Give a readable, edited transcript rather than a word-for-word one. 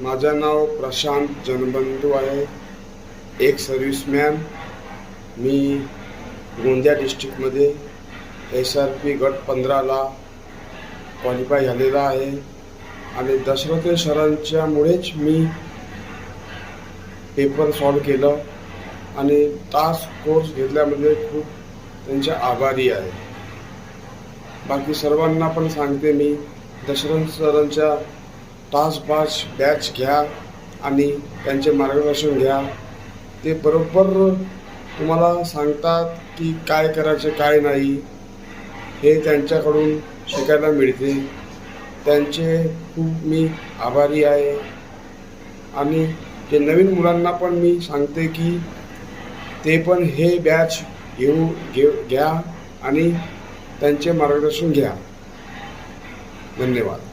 माझं नाव प्रशांत जनबंधू आहे, एक सर्व्हिसमॅन। मी गोंदिया डिस्ट्रिक्टमध्ये SRP गट 15ला क्वालिफाय झालेला आहे आणि दशरथ सरांच्यामुळेच मी पेपर सॉल्व केलं आणि टास्क कोर्स घेतल्यामध्ये खूप त्यांचे आभारी आहे। बाकी सर्वांना पण सांगते मी, दशरथ सरांच्या टास्क बॅच घ्या आणि त्यांचे मार्गदर्शन घ्या। ते बरोबर तुम्हाला सांगतात की काय करायचे काय नाही, हे त्यांच्याकडून शिकायला मिळते। त्यांचे खूप मी आभारी आहे आणि जे नवीन मुलांना पण मी सांगते की ते पण हे बॅच घ्या आणि त्यांचे मार्गदर्शन घ्या। धन्यवाद।